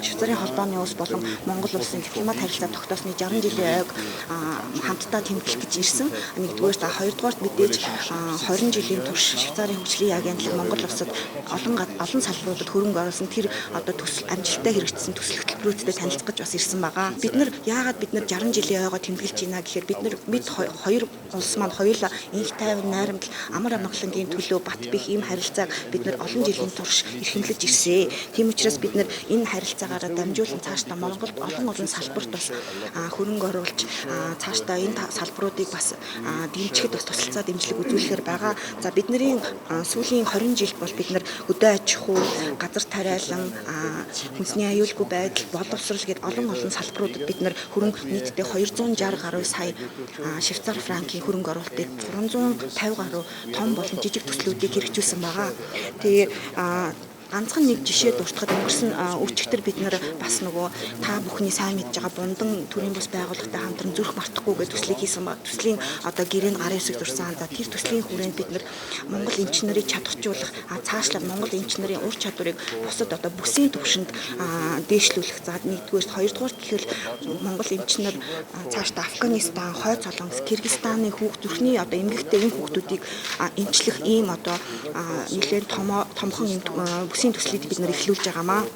Швейцарын холбооны улс болон Монгол улсын дипломат харилцаа тогтоосны 60 жилийн ойг хамтдаа тэмдэглэх гэж ирсэн. Нэгдүгээр хоёрдугаарт мэдээж 20 жилийн турш Швейцарын хөгжлийн агентлаг Монгол улсад олон салбаруудад хөрөнгө оруулсан тэр одоо амжилттай хэрэгжсэн төсөл хөтөлбөрүүдтэй танилцах гэж бас ирсэн байгаа. Яагаад бид нар 60 жилийн ойгоо тэмдэглэж байна гэхээр бид хоёр улс маань хоёулаа инх тайван найрамдал амар амгалангийн төлөө бат бэх ийм харилцааг бид нар олон жилийн турш эрхэмлэж ирсэн. Тийм учраас бид нар энэ харилцаагаараа дамжуулан цаашдаа Монголд олон салбарт бас хөрөнгө оруулж цаашдаа энэ салбаруудыг бас дэмжихэд бас тусалцаа дэмжлэг үзүүлэхээр байгаа. За бидний сүүлийн 20 жил бол бид нар хөдөө аж ахуй, газар тариалан, хүнсний аюулгүй байдал, боловсрол гээд олон салбаруудад бид нар хөрөнгө нийтдээ 260 гаруй сая швейцар франкийн хөрөнгө оруулалтыг 350 гаруй том болон жижиг төслүүдийг хэрэгжүүлсэн байгаа. Тэгээ ганцхан нэг жишээ дуртахад өнгөрсөн өчигдөр бид нэр бас нөгөө та бүхний сайн мэдж байгаа Бундан төрийн бас байгууллагатай хамтран зүрх мартахгүйгээ төслийг хийсэн ба төслийн одоо гэрээний гарын хэсэг дурсан. За тэр төслийн хүрээнд бид нэр Монгол эмч нарыг чадахжуулах цаашлаад Монгол эмч нарын ур чадварыг бусад одоо бүсийн түвшинд дээшлүүлэх. За нэгдүгээр хоёрдугаар гэхэл Монгол эмч нар цаашдаа Афганистан, Хойд Солонгос, Кыргызстаны зүрхний одоо эмгэгтэй энэ хүүхдүүдийг эмчлэх ийм одоо нэлээд томхон төслийг бид нэр эхлүүлж байгаамаа.